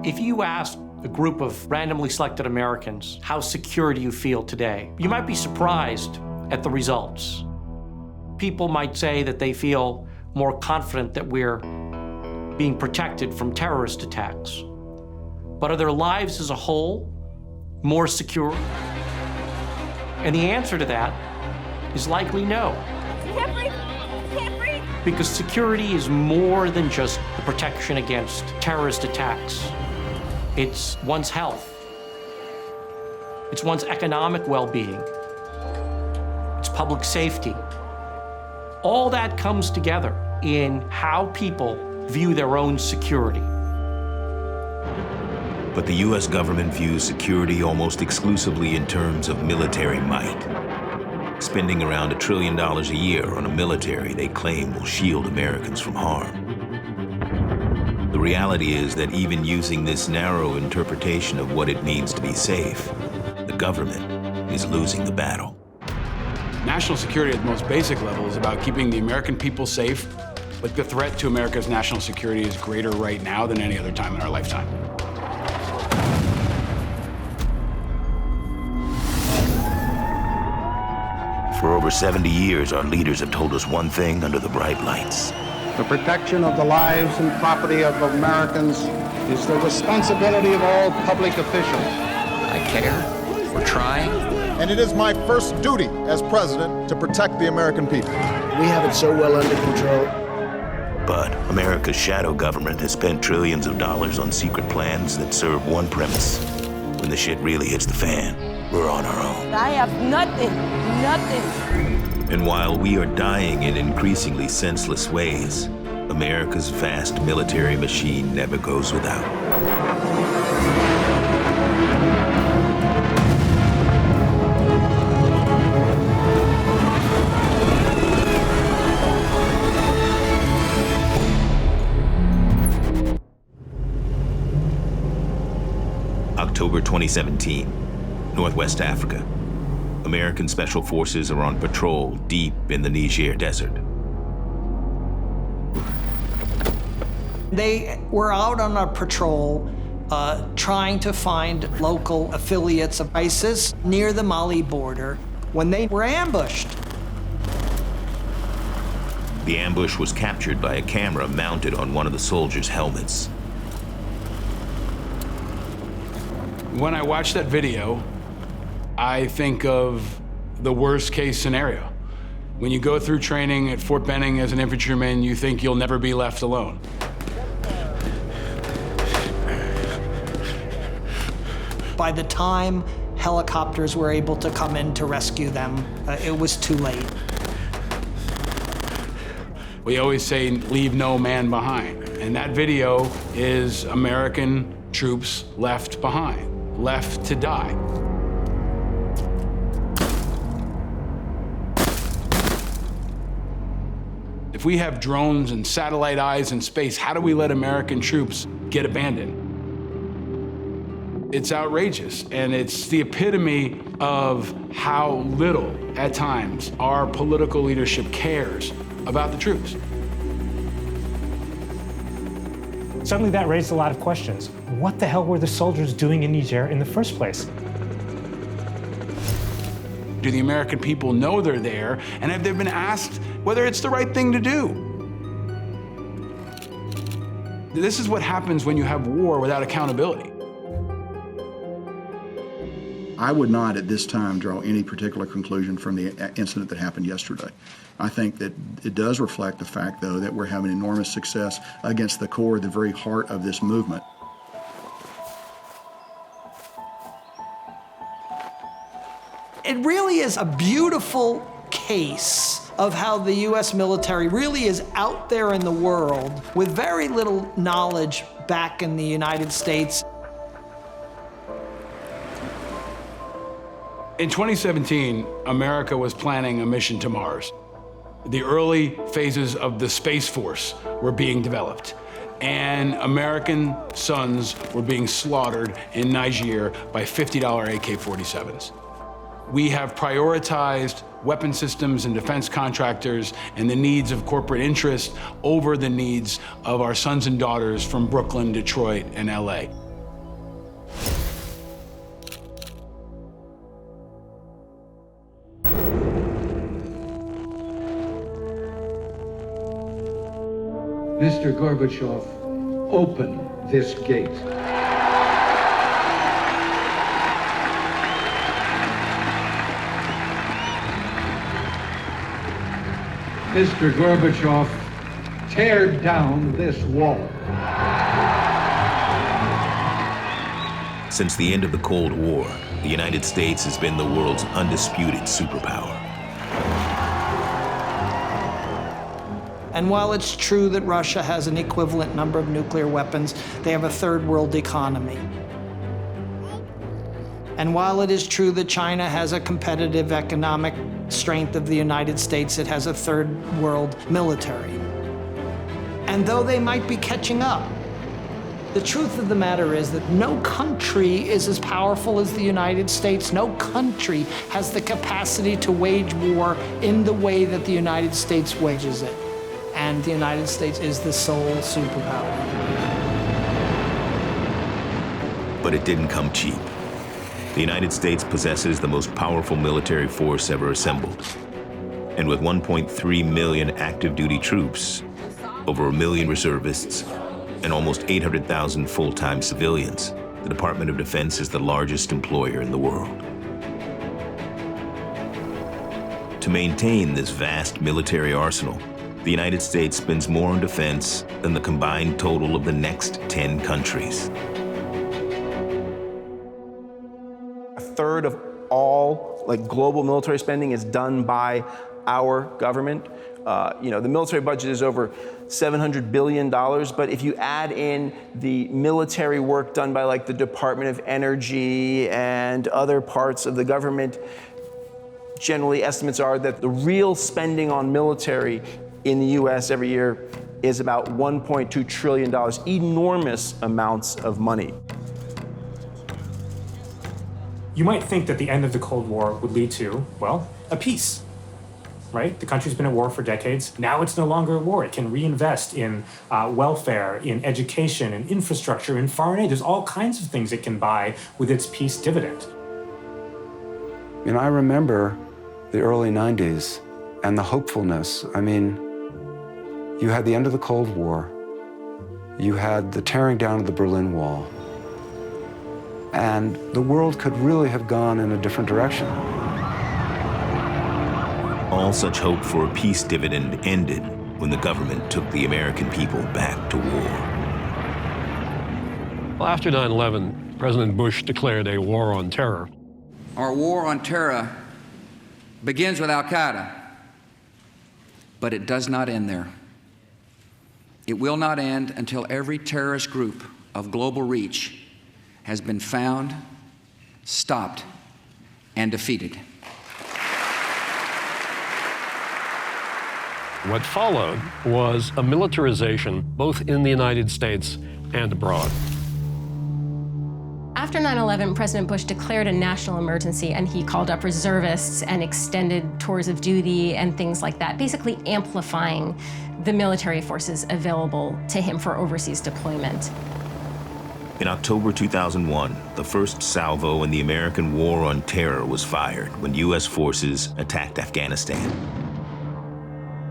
If you ask a group of randomly selected Americans, how secure do you feel today? You might be surprised at the results. People might say that they feel more confident that we're being protected from terrorist attacks. But are their lives as a whole more secure? And the answer to that is likely no. Can't breathe. Can't breathe. Because security is more than just the protection against terrorist attacks. It's one's health. It's one's economic well-being. It's public safety. All that comes together in how people view their own security. But the U.S. government views security almost exclusively in terms of military might, spending around $1 trillion a year on a military they claim will shield Americans from harm. The reality is that even using this narrow interpretation of what it means to be safe, the government is losing the battle. National security at the most basic level is about keeping the American people safe, but the threat to America's national security is greater right now than any other time in our lifetime. For over 70 years, our leaders have told us one thing under the bright lights. The protection of the lives and property of Americans is the responsibility of all public officials. I care. We're trying. And it is my first duty as president to protect the American people. We have it so well under control. But America's shadow government has spent trillions of dollars on secret plans that serve one premise. When the shit really hits the fan, we're on our own. I have nothing. And while we are dying in increasingly senseless ways, America's vast military machine never goes without. October 2017, Northwest Africa. American Special Forces are on patrol deep in the Niger desert. They were out on a patrol trying to find local affiliates of ISIS near the Mali border when they were ambushed. The ambush was captured by a camera mounted on one of the soldiers' helmets. When I watch that video, I think of the worst case scenario. When you go through training at Fort Benning as an infantryman, you think you'll never be left alone. By the time helicopters were able to come in to rescue them, it was too late. We always say, leave no man behind. And that video is American troops left behind, left to die. If we have drones and satellite eyes in space, how do we let American troops get abandoned? It's outrageous, and it's the epitome of how little, at times, our political leadership cares about the troops. Suddenly that raised a lot of questions. What the hell were the soldiers doing in Niger in the first place? Do the American people know they're there, and have they been asked whether it's the right thing to do? This is what happens when you have war without accountability. I would not at this time draw any particular conclusion from the incident that happened yesterday. I think that it does reflect the fact, though, that we're having enormous success against the core, the very heart of this movement. It really is a beautiful case of how the U.S. military really is out there in the world with very little knowledge back in the United States. In 2017, America was planning a mission to Mars. The early phases of the Space Force were being developed, and American sons were being slaughtered in Niger by $50 AK-47s. We have prioritized weapon systems and defense contractors and the needs of corporate interest over the needs of our sons and daughters from Brooklyn, Detroit, and LA. Mr. Gorbachev, open this gate. Mr. Gorbachev, tear down this wall. Since the end of the Cold War, the United States has been the world's undisputed superpower. And while it's true that Russia has an equivalent number of nuclear weapons, they have a third world economy. And while it is true that China has a competitive economic strength of the United States, it has a third world military. And though they might be catching up, the truth of the matter is that no country is as powerful as the United States. No country has the capacity to wage war in the way that the United States wages it. And the United States is the sole superpower. But it didn't come cheap. The United States possesses the most powerful military force ever assembled. And with 1.3 million active duty troops, over 1 million reservists, and almost 800,000 full-time civilians, the Department of Defense is the largest employer in the world. To maintain this vast military arsenal, the United States spends more on defense than the combined total of the next 10 countries. A third of all global military spending is done by our government. The military budget is over $700 billion, but if you add in the military work done by the Department of Energy and other parts of the government, generally estimates are that the real spending on military in the US every year is about $1.2 trillion, enormous amounts of money. You might think that the end of the Cold War would lead to, well, a peace, right? The country's been at war for decades. Now it's no longer a war. It can reinvest in welfare, in education, in infrastructure, in foreign aid. There's all kinds of things it can buy with its peace dividend. I remember the early 90s and the hopefulness. You had the end of the Cold War. You had the tearing down of the Berlin Wall. And the world could really have gone in a different direction. All such hope for a peace dividend ended when the government took the American people back to war. Well, after 9/11, President Bush declared a war on terror. Our war on terror begins with Al-Qaeda, but it does not end there. It will not end until every terrorist group of global reach has been found, stopped, and defeated. What followed was a militarization both in the United States and abroad. After 9/11, President Bush declared a national emergency, and he called up reservists and extended tours of duty and things like that, basically amplifying the military forces available to him for overseas deployment. In October 2001, the first salvo in the American war on terror was fired when U.S. forces attacked Afghanistan.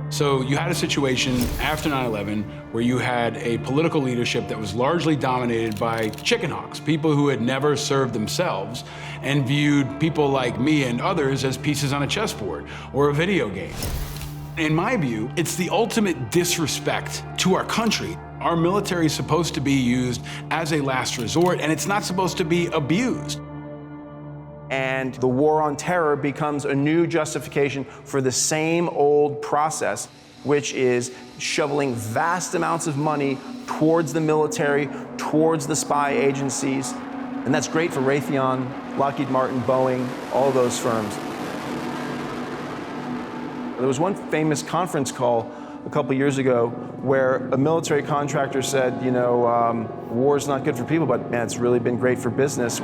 So you had a situation after 9/11 where you had a political leadership that was largely dominated by chicken hawks, people who had never served themselves and viewed people like me and others as pieces on a chessboard or a video game. In my view, it's the ultimate disrespect to our country. Our military is supposed to be used as a last resort, and it's not supposed to be abused. And the war on terror becomes a new justification for the same old process, which is shoveling vast amounts of money towards the military, towards the spy agencies. And that's great for Raytheon, Lockheed Martin, Boeing, all those firms. There was one famous conference call a couple years ago where a military contractor said, war's not good for people, but man, it's really been great for business.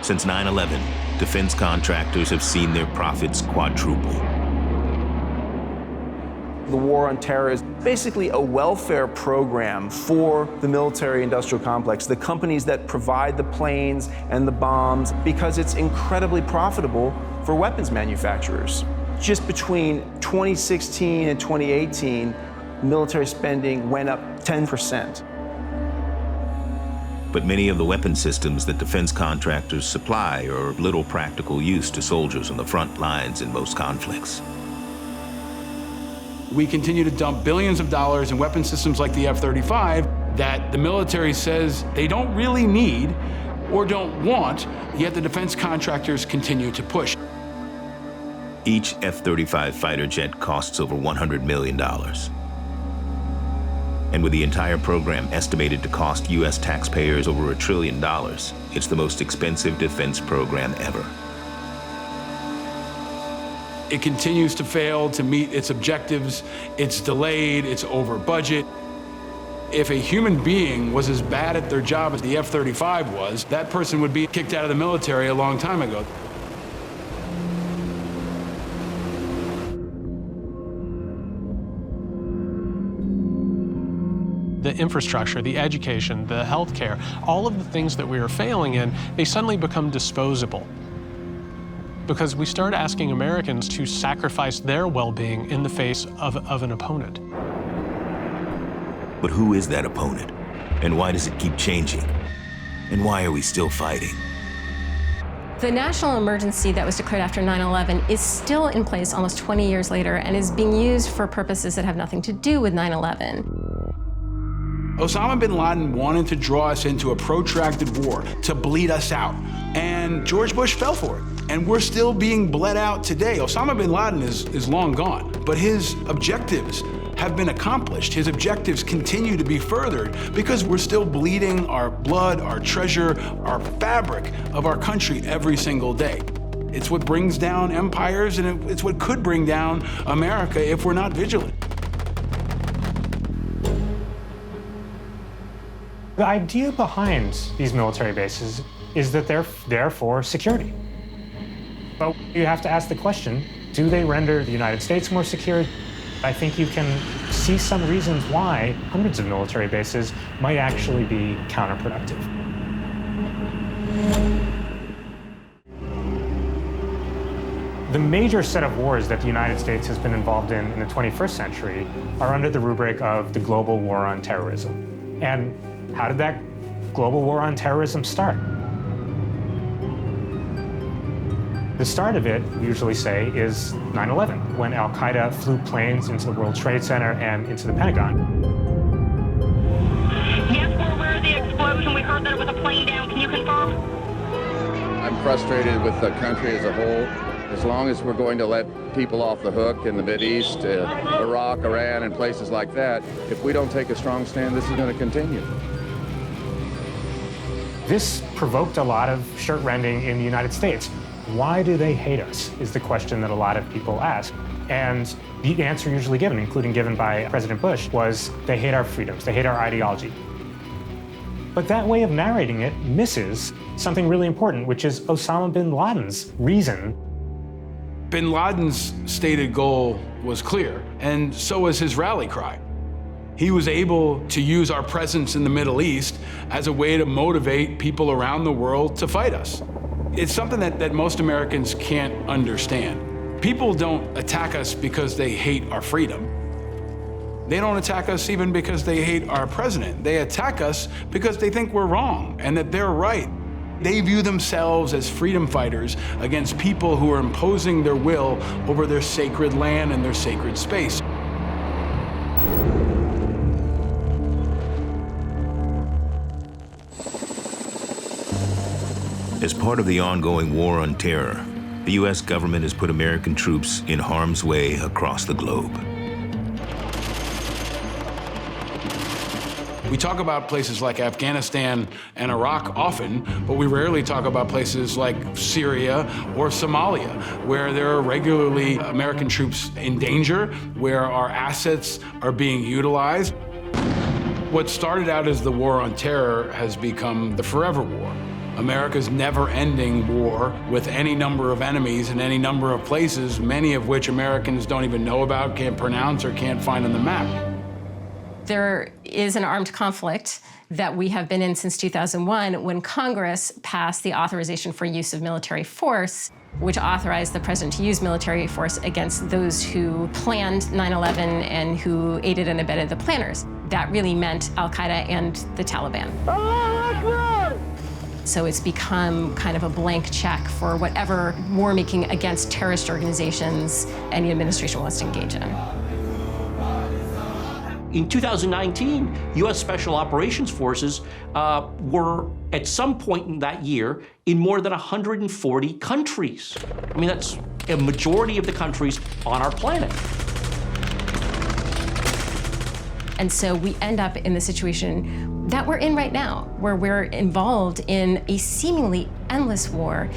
Since 9/11, defense contractors have seen their profits quadruple. The war on terror is basically a welfare program for the military-industrial complex, the companies that provide the planes and the bombs, because it's incredibly profitable for weapons manufacturers. Just between 2016 and 2018, military spending went up 10%. But many of the weapon systems that defense contractors supply are of little practical use to soldiers on the front lines in most conflicts. We continue to dump billions of dollars in weapon systems like the F-35 that the military says they don't really need or don't want, yet the defense contractors continue to push. Each F-35 fighter jet costs over $100 million. And with the entire program estimated to cost U.S. taxpayers over $1 trillion, it's the most expensive defense program ever. It continues to fail to meet its objectives. It's delayed, it's over budget. If a human being was as bad at their job as the F-35 was, that person would be kicked out of the military a long time ago. The infrastructure, the education, the healthcare, all of the things that we are failing in, they suddenly become disposable. Because we start asking Americans to sacrifice their well-being in the face of an opponent. But who is that opponent? And why does it keep changing? And why are we still fighting? The national emergency that was declared after 9/11 is still in place almost 20 years later and is being used for purposes that have nothing to do with 9/11. Osama bin Laden wanted to draw us into a protracted war to bleed us out, and George Bush fell for it. And we're still being bled out today. Osama bin Laden is long gone, but his objectives have been accomplished. His objectives continue to be furthered because we're still bleeding our blood, our treasure, our fabric of our country every single day. It's what brings down empires, and it's what could bring down America if we're not vigilant. The idea behind these military bases is that they're there for security. But you have to ask the question, do they render the United States more secure? I think you can see some reasons why hundreds of military bases might actually be counterproductive. The major set of wars that the United States has been involved in the 21st century are under the rubric of the global war on terrorism. And how did that global war on terrorism start? The start of it, we usually say, is 9/11, when Al-Qaeda flew planes into the World Trade Center and into the Pentagon. Yes, we're aware of the explosion. We heard that it was a plane down. Can you confirm? I'm frustrated with the country as a whole. As long as we're going to let people off the hook in the Mideast, Iraq, Iran, and places like that, if we don't take a strong stand, this is going to continue. This provoked a lot of shirt-rending in the United States. Why do they hate us, is the question that a lot of people ask. And the answer usually given, including given by President Bush, was they hate our freedoms, they hate our ideology. But that way of narrating it misses something really important, which is Osama bin Laden's reason. Bin Laden's stated goal was clear, and so was his rally cry. He was able to use our presence in the Middle East as a way to motivate people around the world to fight us. It's something that most Americans can't understand. People don't attack us because they hate our freedom. They don't attack us even because they hate our president. They attack us because they think we're wrong and that they're right. They view themselves as freedom fighters against people who are imposing their will over their sacred land and their sacred space. As part of the ongoing war on terror, the U.S. government has put American troops in harm's way across the globe. We talk about places like Afghanistan and Iraq often, but we rarely talk about places like Syria or Somalia, where there are regularly American troops in danger, where our assets are being utilized. What started out as the war on terror has become the forever war. America's never-ending war with any number of enemies in any number of places, many of which Americans don't even know about, can't pronounce, or can't find on the map. There is an armed conflict that we have been in since 2001 when Congress passed the authorization for use of military force, which authorized the president to use military force against those who planned 9/11 and who aided and abetted the planners. That really meant Al-Qaeda and the Taliban. So it's become kind of a blank check for whatever war making against terrorist organizations any administration wants to engage in. In 2019, U.S. Special Operations Forces were, at some point in that year, in more than 140 countries. I mean, that's a majority of the countries on our planet. And so we end up in the situation that we're in right now, where we're involved in a seemingly endless war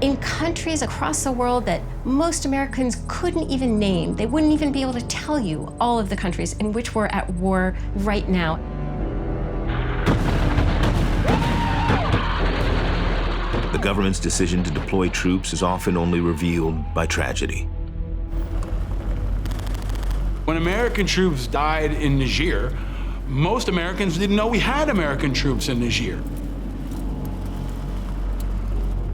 in countries across the world that most Americans couldn't even name. They wouldn't even be able to tell you all of the countries in which we're at war right now. The government's decision to deploy troops is often only revealed by tragedy. When American troops died in Niger, most Americans didn't know we had American troops in Niger.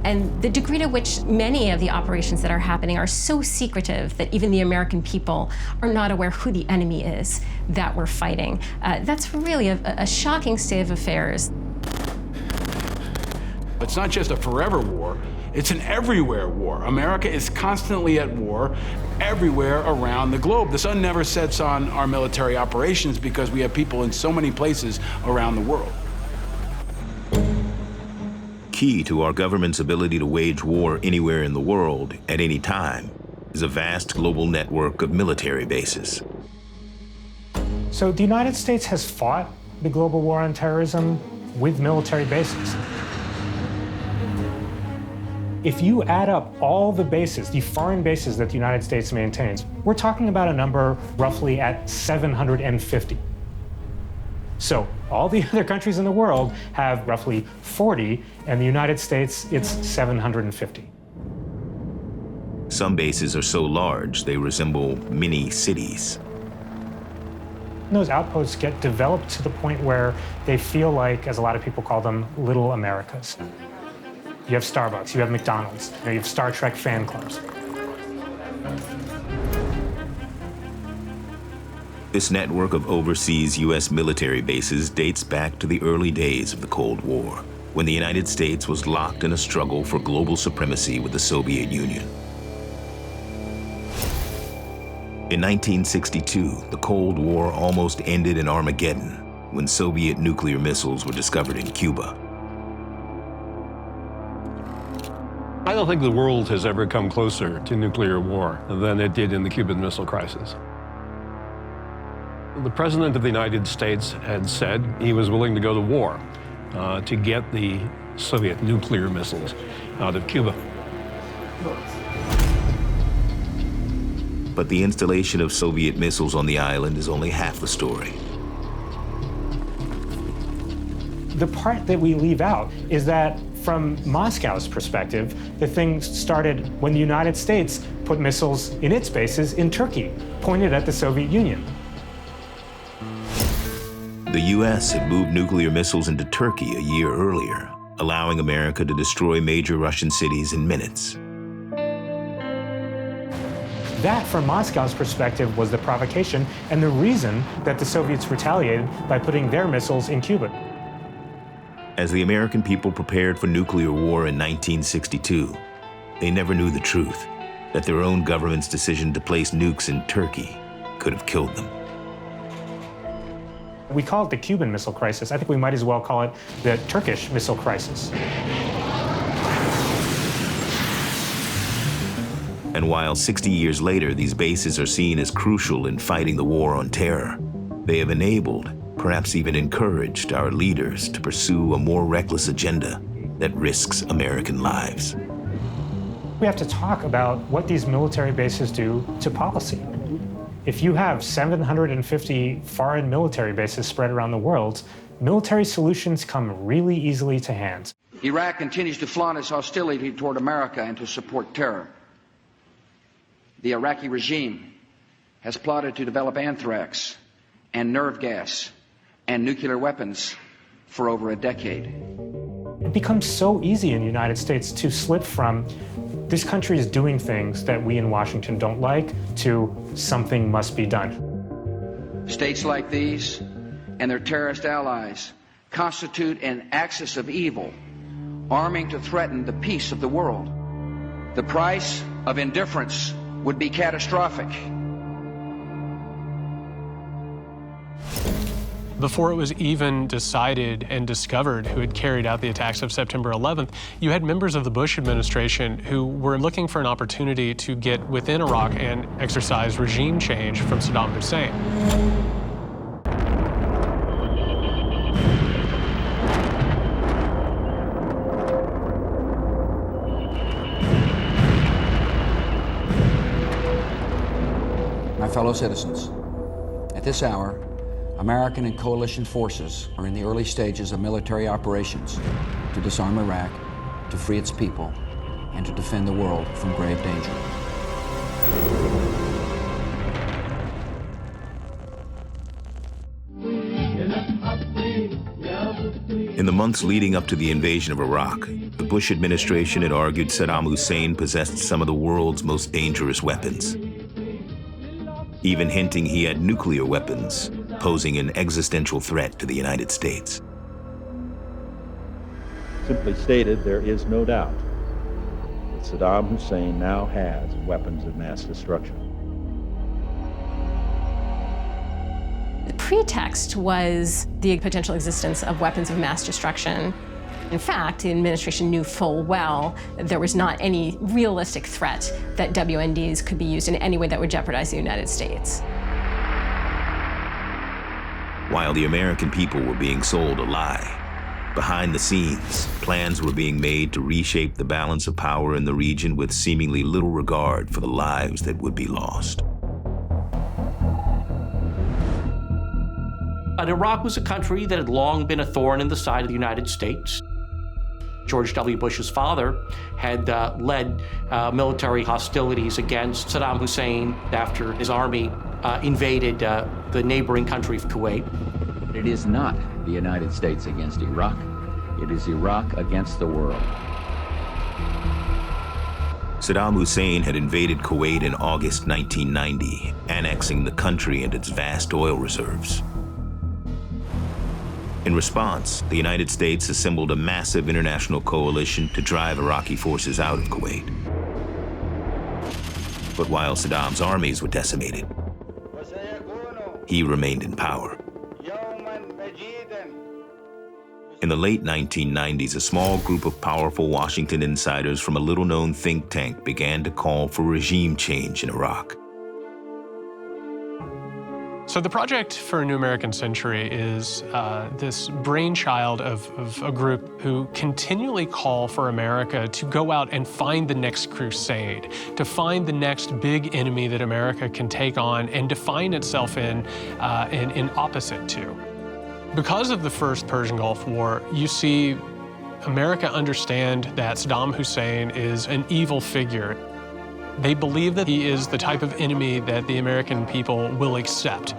And the degree to which many of the operations that are happening are so secretive that even the American people are not aware who the enemy is that we're fighting. That's really a shocking state of affairs. It's not just a forever war, it's an everywhere war. America is constantly at war everywhere around the globe. The sun never sets on our military operations because we have people in so many places around the world. Key to our government's ability to wage war anywhere in the world at any time is a vast global network of military bases. So the United States has fought the global war on terrorism with military bases. If you add up all the bases, the foreign bases that the United States maintains, we're talking about a number roughly at 750. So all the other countries in the world have roughly 40, and the United States, it's 750. Some bases are so large they resemble mini cities. Those outposts get developed to the point where they feel like, as a lot of people call them, little Americas. You have Starbucks, you have McDonald's, you have Star Trek fan clubs. This network of overseas U.S. military bases dates back to the early days of the Cold War, when the United States was locked in a struggle for global supremacy with the Soviet Union. In 1962, the Cold War almost ended in Armageddon when Soviet nuclear missiles were discovered in Cuba. I don't think the world has ever come closer to nuclear war than it did in the Cuban Missile Crisis. The President of the United States had said he was willing to go to war to get the Soviet nuclear missiles out of Cuba. But the installation of Soviet missiles on the island is only half the story. The part that we leave out is that from Moscow's perspective, the thing started when the United States put missiles in its bases in Turkey, pointed at the Soviet Union. The U.S. had moved nuclear missiles into Turkey a year earlier, allowing America to destroy major Russian cities in minutes. That, from Moscow's perspective, was the provocation and the reason that the Soviets retaliated by putting their missiles in Cuba. As the American people prepared for nuclear war in 1962, they never knew the truth, that their own government's decision to place nukes in Turkey could have killed them. We call it the Cuban Missile Crisis. I think we might as well call it the Turkish Missile Crisis. And while 60 years later these bases are seen as crucial in fighting the war on terror, they have enabled, perhaps even encouraged, our leaders to pursue a more reckless agenda that risks American lives. We have to talk about what these military bases do to policy. If you have 750 foreign military bases spread around the world, military solutions come really easily to hand. Iraq continues to flaunt its hostility toward America and to support terror. The Iraqi regime has plotted to develop anthrax and nerve gas and nuclear weapons for over a decade. It becomes so easy in the United States to slip from this country is doing things that we in Washington don't like to something must be done. States like these and their terrorist allies constitute an axis of evil, arming to threaten the peace of the world. The price of indifference would be catastrophic. Before it was even decided and discovered who had carried out the attacks of September 11th, you had members of the Bush administration who were looking for an opportunity to get within Iraq and exercise regime change from Saddam Hussein. My fellow citizens, at this hour, American and coalition forces are in the early stages of military operations to disarm Iraq, to free its people, and to defend the world from grave danger. In the months leading up to the invasion of Iraq, the Bush administration had argued Saddam Hussein possessed some of the world's most dangerous weapons, even hinting he had nuclear weapons, posing an existential threat to the United States. Simply stated, there is no doubt that Saddam Hussein now has weapons of mass destruction. The pretext was the potential existence of weapons of mass destruction. In fact, the administration knew full well that there was not any realistic threat that WMDs could be used in any way that would jeopardize the United States. While the American people were being sold a lie, behind the scenes, plans were being made to reshape the balance of power in the region with seemingly little regard for the lives that would be lost. But Iraq was a country that had long been a thorn in the side of the United States. George W. Bush's father had led military hostilities against Saddam Hussein after his army invaded the neighboring country of Kuwait. It is not the United States against Iraq. It is Iraq against the world. Saddam Hussein had invaded Kuwait in August 1990, annexing the country and its vast oil reserves. In response, the United States assembled a massive international coalition to drive Iraqi forces out of Kuwait. But while Saddam's armies were decimated, he remained in power. In the late 1990s, a small group of powerful Washington insiders from a little-known think tank began to call for regime change in Iraq. So the Project for a New American Century is this brainchild of a group who continually call for America to go out and find the next crusade, to find the next big enemy that America can take on and define itself in opposite to. Because of the first Persian Gulf War, you see America understand that Saddam Hussein is an evil figure. They believe that he is the type of enemy that the American people will accept.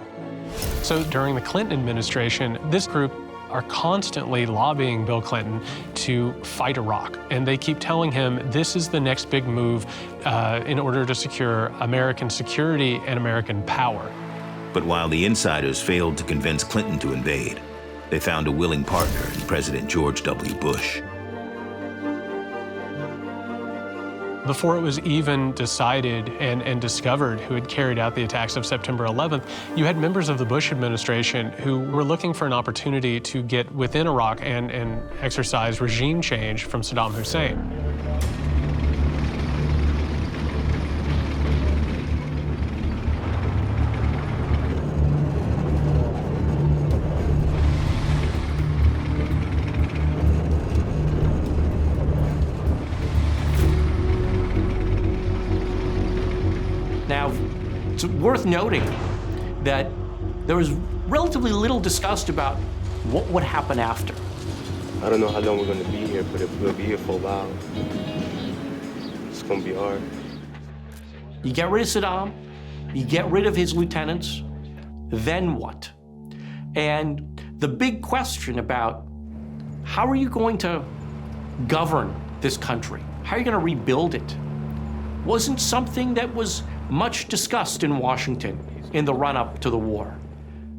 So during the Clinton administration, this group are constantly lobbying Bill Clinton to fight Iraq. And they keep telling him this is the next big move in order to secure American security and American power. But while the insiders failed to convince Clinton to invade, they found a willing partner in President George W. Bush. Before it was even decided and discovered who had carried out the attacks of September 11th, you had members of the Bush administration who were looking for an opportunity to get within Iraq and exercise regime change from Saddam Hussein. Now, it's worth noting that there was relatively little discussed about what would happen after. I don't know how long we're going to be here, but if we're going to be here for a while, it's going to be hard. You get rid of Saddam, you get rid of his lieutenants, then what? And the big question about how are you going to govern this country? How are you going to rebuild it? Wasn't something that was much discussed in Washington in the run-up to the war.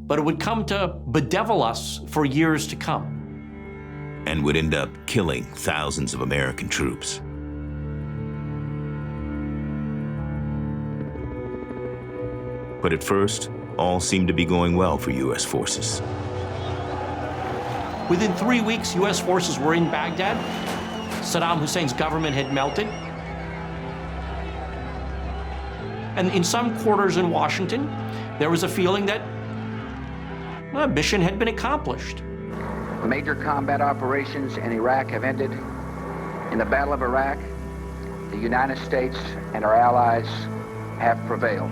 But it would come to bedevil us for years to come. And would end up killing thousands of American troops. But at first, all seemed to be going well for U.S. forces. Within 3 weeks, U.S. forces were in Baghdad. Saddam Hussein's government had melted. And in some quarters in Washington, there was a feeling that the mission had been accomplished. Major combat operations in Iraq have ended. In the Battle of Iraq, the United States and our allies have prevailed.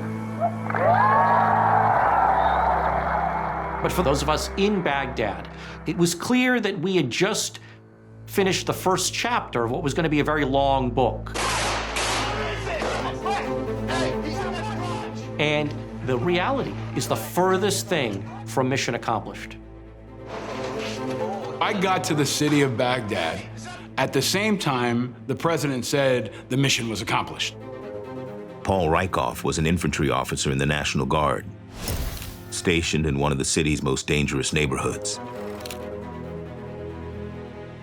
But for those of us in Baghdad, it was clear that we had just finished the first chapter of what was going to be a very long book. And the reality is the furthest thing from mission accomplished. I got to the city of Baghdad at the same time the president said the mission was accomplished. Paul Rykov was an infantry officer in the National Guard, stationed in one of the city's most dangerous neighborhoods.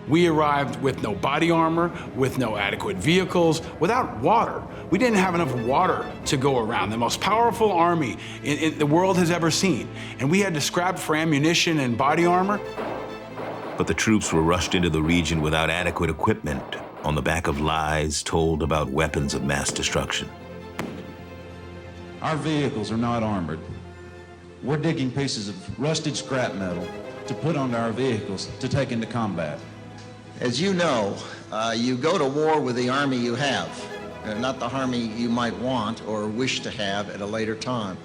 We arrived with no body armor, with no adequate vehicles, without water. We didn't have enough water to go around, the most powerful army the world has ever seen. And we had to scrap for ammunition and body armor. But the troops were rushed into the region without adequate equipment, on the back of lies told about weapons of mass destruction. Our vehicles are not armored. We're digging pieces of rusted scrap metal to put onto our vehicles to take into combat. As you know, you go to war with the army you have, not the army you might want or wish to have at a later time.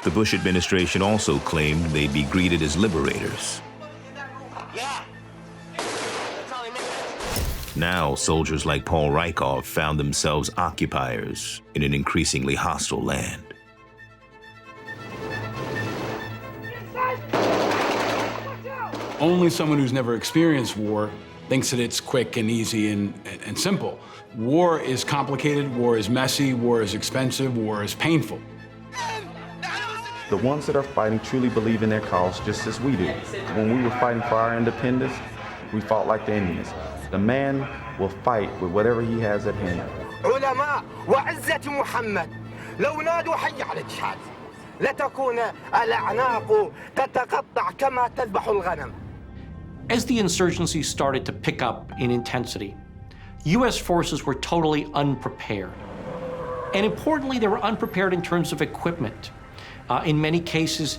The Bush administration also claimed they'd be greeted as liberators. Now, soldiers like Paul Rykov found themselves occupiers in an increasingly hostile land. Only someone who's never experienced war thinks that it's quick and easy and simple. War is complicated, war is messy, war is expensive, war is painful. The ones that are fighting truly believe in their cause just as we do. When we were fighting for our independence, we fought like the Indians. The man will fight with whatever he has at hand. علماء وعزة محمد لو نادوا حي على الجهاد لتكون الأعناق تتقطع كما تذبح الغنم. As the insurgency started to pick up in intensity, U.S. forces were totally unprepared. And importantly, they were unprepared in terms of equipment. In many cases,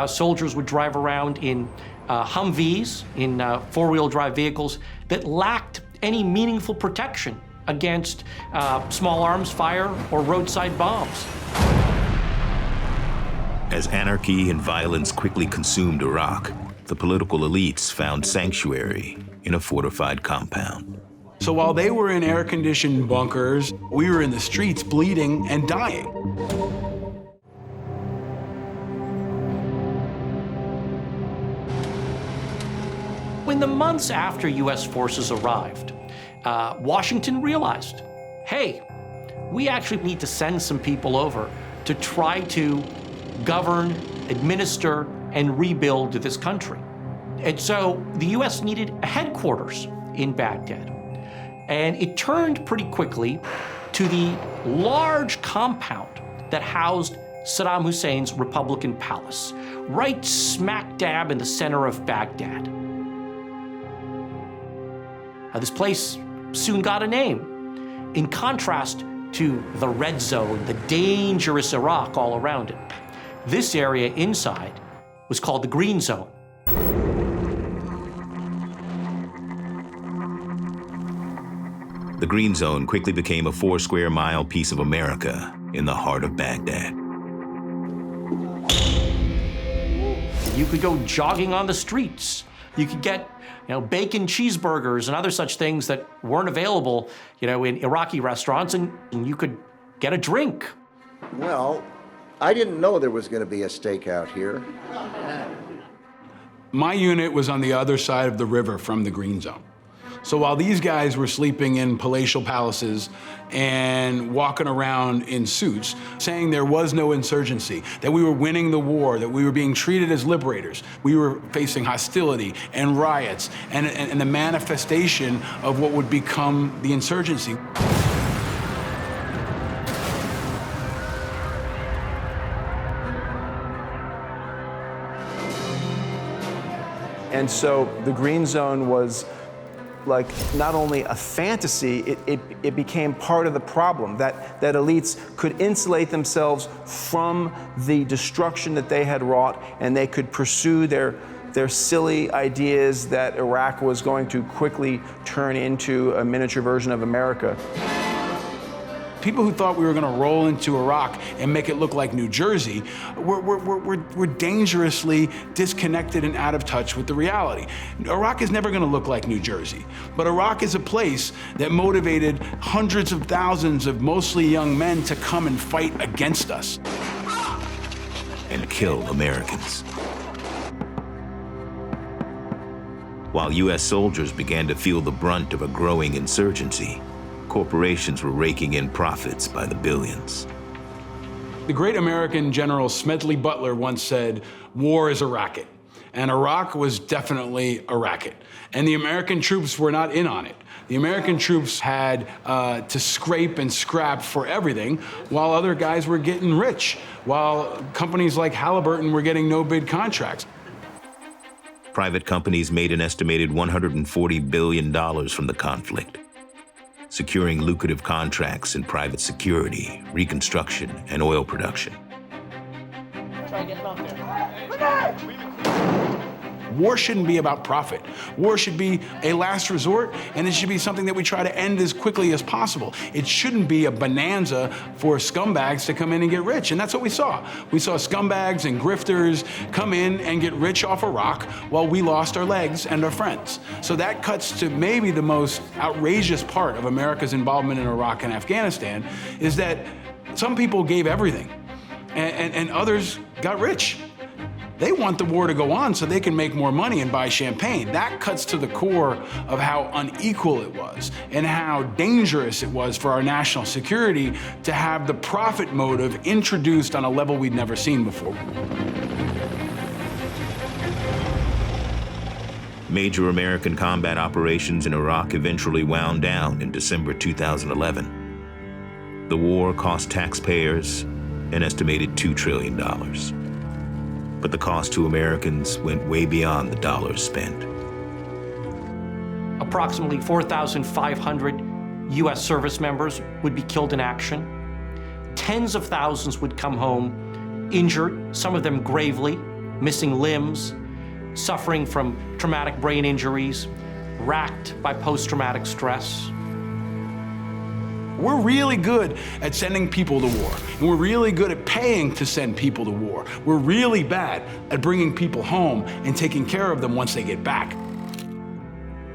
soldiers would drive around in Humvees, in four-wheel drive vehicles that lacked any meaningful protection against small arms fire or roadside bombs. As anarchy and violence quickly consumed Iraq, the political elites found sanctuary in a fortified compound. So while they were in air-conditioned bunkers, we were in the streets bleeding and dying. In the months after U.S. forces arrived, Washington realized, hey, we actually need to send some people over to try to govern, administer, and rebuild this country. And so the U.S. needed a headquarters in Baghdad. And it turned pretty quickly to the large compound that housed Saddam Hussein's Republican palace, right smack dab in the center of Baghdad. This place soon got a name, in contrast to the red zone, the dangerous Iraq all around it. This area inside was called the green zone. The green zone quickly became a 4-square-mile piece of America in the heart of Baghdad. You could go jogging on the streets. You could get bacon cheeseburgers and other such things that weren't available, in Iraqi restaurants, and you could get a drink. Well, I didn't know there was going to be a stakeout here. My unit was on the other side of the river from the Green Zone. So while these guys were sleeping in palatial palaces and walking around in suits, saying there was no insurgency, that we were winning the war, that we were being treated as liberators, we were facing hostility and riots and the manifestation of what would become the insurgency. And so the Green Zone was like not only a fantasy, it became part of the problem, that elites could insulate themselves from the destruction that they had wrought, and they could pursue their silly ideas that Iraq was going to quickly turn into a miniature version of America. People who thought we were going to roll into Iraq and make it look like New Jersey were dangerously disconnected and out of touch with the reality. Iraq is never going to look like New Jersey, but Iraq is a place that motivated hundreds of thousands of mostly young men to come and fight against us. And kill Americans. While U.S. soldiers began to feel the brunt of a growing insurgency, corporations were raking in profits by the billions. The great American general Smedley Butler once said, "War is a racket." And Iraq was definitely a racket. And the American troops were not in on it. The American troops had to scrape and scrap for everything, while other guys were getting rich, while companies like Halliburton were getting no-bid contracts. Private companies made an estimated $140 billion from the conflict, securing lucrative contracts in private security, reconstruction, and oil production. Try getting up there. War shouldn't be about profit. War should be a last resort, and it should be something that we try to end as quickly as possible. It shouldn't be a bonanza for scumbags to come in and get rich, and that's what we saw. We saw scumbags and grifters come in and get rich off Iraq while we lost our legs and our friends. So that cuts to maybe the most outrageous part of America's involvement in Iraq and Afghanistan, is that some people gave everything, and others got rich. They want the war to go on so they can make more money and buy champagne. That cuts to the core of how unequal it was and how dangerous it was for our national security to have the profit motive introduced on a level we'd never seen before. Major American combat operations in Iraq eventually wound down in December 2011. The war cost taxpayers an estimated $2 trillion. But the cost to Americans went way beyond the dollars spent. Approximately 4,500 U.S. service members would be killed in action. Tens of thousands would come home injured, some of them gravely, missing limbs, suffering from traumatic brain injuries, racked by post-traumatic stress. We're really good at sending people to war, and we're really good at paying to send people to war. We're really bad at bringing people home and taking care of them once they get back.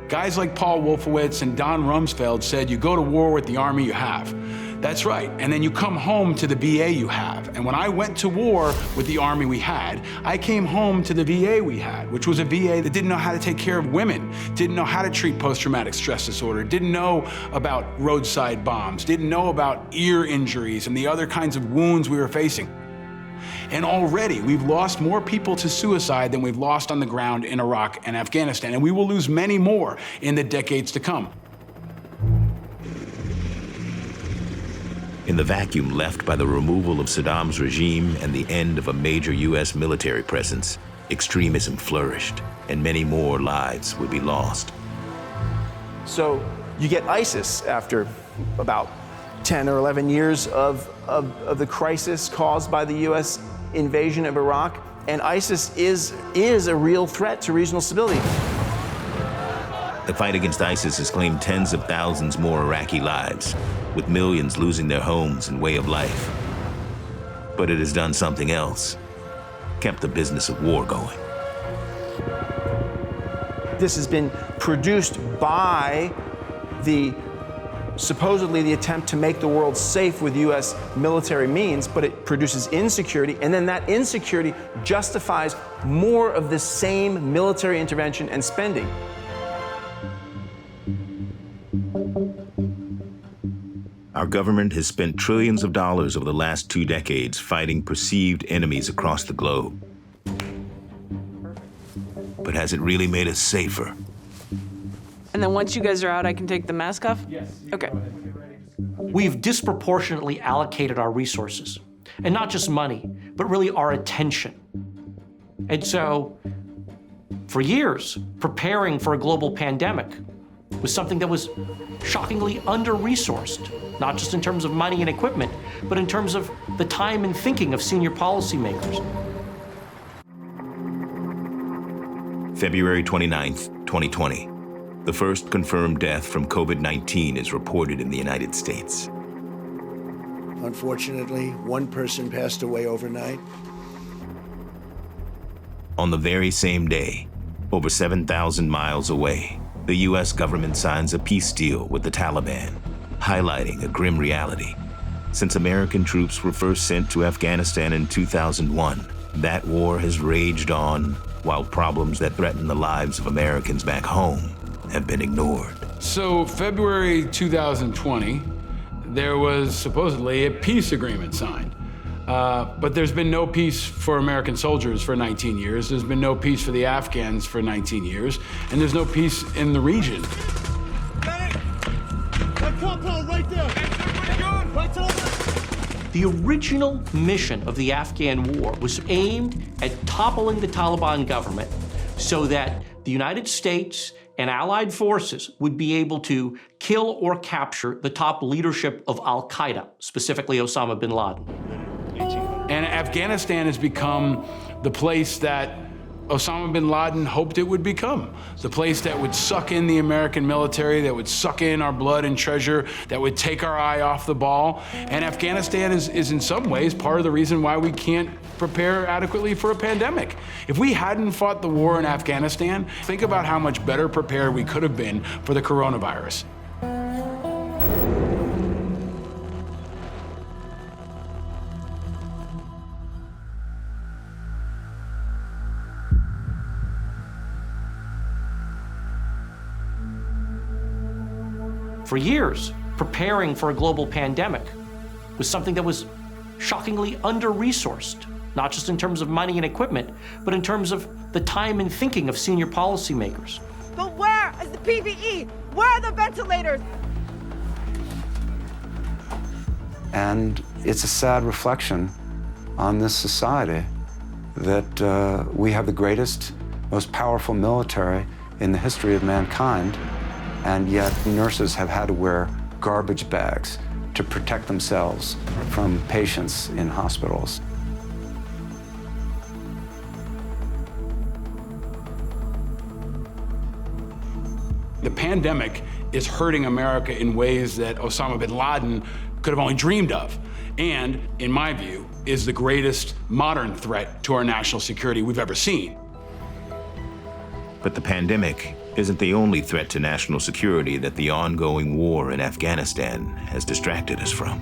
Guys like Paul Wolfowitz and Don Rumsfeld said, you go to war with the army you have. That's right, and then you come home to the VA you have. And when I went to war with the army we had, I came home to the VA we had, which was a VA that didn't know how to take care of women, didn't know how to treat post-traumatic stress disorder, didn't know about roadside bombs, didn't know about ear injuries and the other kinds of wounds we were facing. And already we've lost more people to suicide than we've lost on the ground in Iraq and Afghanistan, and we will lose many more in the decades to come. In the vacuum left by the removal of Saddam's regime and the end of a major U.S. military presence, extremism flourished, and many more lives would be lost. So you get ISIS after about 10 or 11 years of the crisis caused by the U.S. invasion of Iraq, and ISIS is a real threat to regional stability. The fight against ISIS has claimed tens of thousands more Iraqi lives, with millions losing their homes and way of life. But it has done something else, kept the business of war going. This has been produced by the supposedly the attempt to make the world safe with U.S. military means, but it produces insecurity, and then that insecurity justifies more of the same military intervention and spending. Our government has spent trillions of dollars over the last 2 decades fighting perceived enemies across the globe. But has it really made us safer? And then once you guys are out, I can take the mask off? Yes. Okay. We've disproportionately allocated our resources, and not just money, but really our attention. And so, for years, preparing for a global pandemic was something that was shockingly under-resourced, not just in terms of money and equipment, but in terms of the time and thinking of senior policymakers. February 29th, 2020. The first confirmed death from COVID-19 is reported in the United States. Unfortunately, one person passed away overnight. On the very same day, over 7,000 miles away, the U.S. government signs a peace deal with the Taliban, highlighting a grim reality. Since American troops were first sent to Afghanistan in 2001, that war has raged on, while problems that threaten the lives of Americans back home have been ignored. So February 2020, there was supposedly a peace agreement signed. But there's been no peace for American soldiers for 19 years. There's been no peace for the Afghans for 19 years. And there's no peace in the region. The original mission of the Afghan war was aimed at toppling the Taliban government so that the United States and allied forces would be able to kill or capture the top leadership of al-Qaeda, specifically Osama bin Laden. And Afghanistan has become the place that Osama bin Laden hoped it would become. The place that would suck in the American military, that would suck in our blood and treasure, that would take our eye off the ball. And Afghanistan is in some ways part of the reason why we can't prepare adequately for a pandemic. If we hadn't fought the war in Afghanistan, think about how much better prepared we could have been for the coronavirus. For years, preparing for a global pandemic was something that was shockingly under-resourced, not just in terms of money and equipment, but in terms of the time and thinking of senior policymakers. But where is the PPE? Where are the ventilators? And it's a sad reflection on this society that we have the greatest, most powerful military in the history of mankind, and yet nurses have had to wear garbage bags to protect themselves from patients in hospitals. The pandemic is hurting America in ways that Osama bin Laden could have only dreamed of, and, in my view, is the greatest modern threat to our national security we've ever seen. But the pandemic isn't the only threat to national security that the ongoing war in Afghanistan has distracted us from.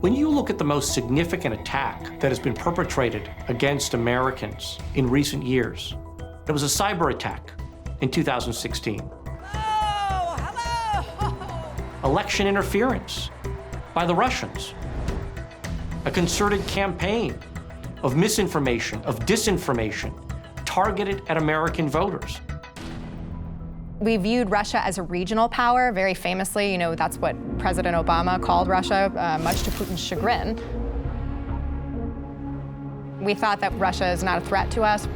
When you look at the most significant attack that has been perpetrated against Americans in recent years, it was a cyber attack in 2016. Election interference by the Russians. A concerted campaign of misinformation, of disinformation, targeted at American voters. We viewed Russia as a regional power. Very famously, you know, that's what President Obama called Russia, much to Putin's chagrin. We thought that Russia is not a threat to us.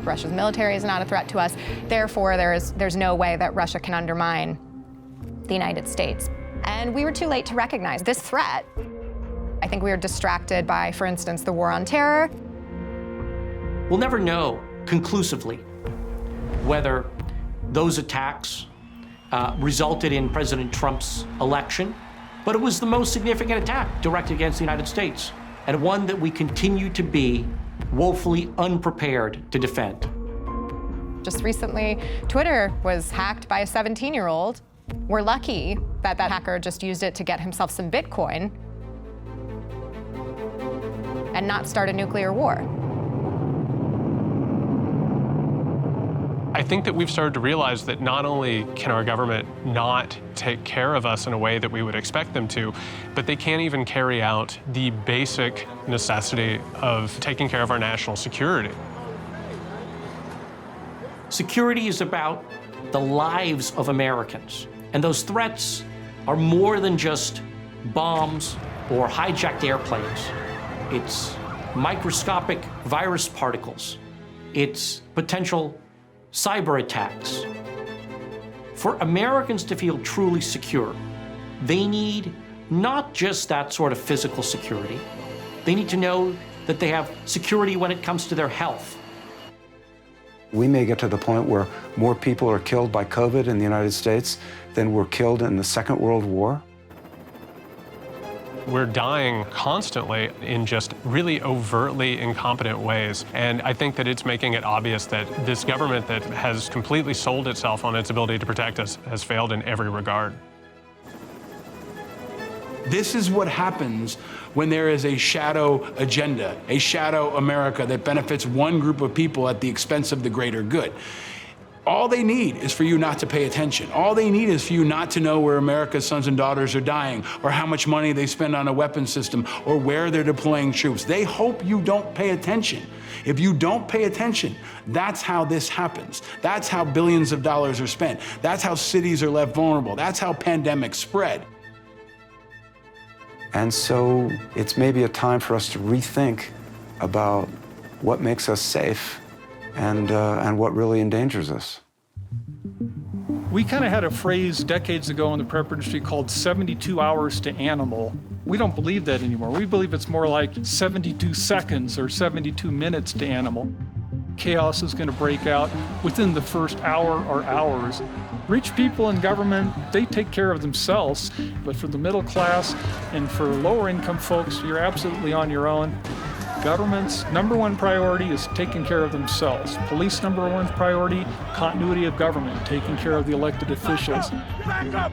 Russia's military is not a threat to us. Therefore, there's no way that Russia can undermine the United States. And we were too late to recognize this threat. I think we were distracted by, for instance, the war on terror. We'll never know conclusively whether those attacks resulted in President Trump's election, but it was the most significant attack directed against the United States, and one that we continue to be woefully unprepared to defend. Just recently, Twitter was hacked by a 17-year-old. We're lucky that that hacker just used it to get himself some Bitcoin and not start a nuclear war. I think that we've started to realize that not only can our government not take care of us in a way that we would expect them to, but they can't even carry out the basic necessity of taking care of our national security. Security is about the lives of Americans, and those threats are more than just bombs or hijacked airplanes. It's microscopic virus particles. It's potential cyber attacks. For Americans to feel truly secure, they need not just that sort of physical security. They need to know that they have security when it comes to their health. We may get to the point where more people are killed by COVID in the United States than were killed in the Second World War. We're dying constantly in just really overtly incompetent ways. And I think that it's making it obvious that this government that has completely sold itself on its ability to protect us has failed in every regard. This is what happens when there is a shadow agenda, a shadow America that benefits one group of people at the expense of the greater good. All they need is for you not to pay attention. All they need is for you not to know where America's sons and daughters are dying, or how much money they spend on a weapons system, or where they're deploying troops. They hope you don't pay attention. If you don't pay attention, that's how this happens. That's how billions of dollars are spent. That's how cities are left vulnerable. That's how pandemics spread. And so it's maybe a time for us to rethink about what makes us safe and what really endangers us. We kind of had a phrase decades ago in the prep industry called 72 hours to animal. We don't believe that anymore. We believe it's more like 72 seconds or 72 minutes to animal. Chaos is going to break out within the first hour or hours. Rich people in government, they take care of themselves, but for the middle class and for lower income folks, you're absolutely on your own. Government's number one priority is taking care of themselves. Police number one priority, continuity of government, taking care of the elected officials. Back up!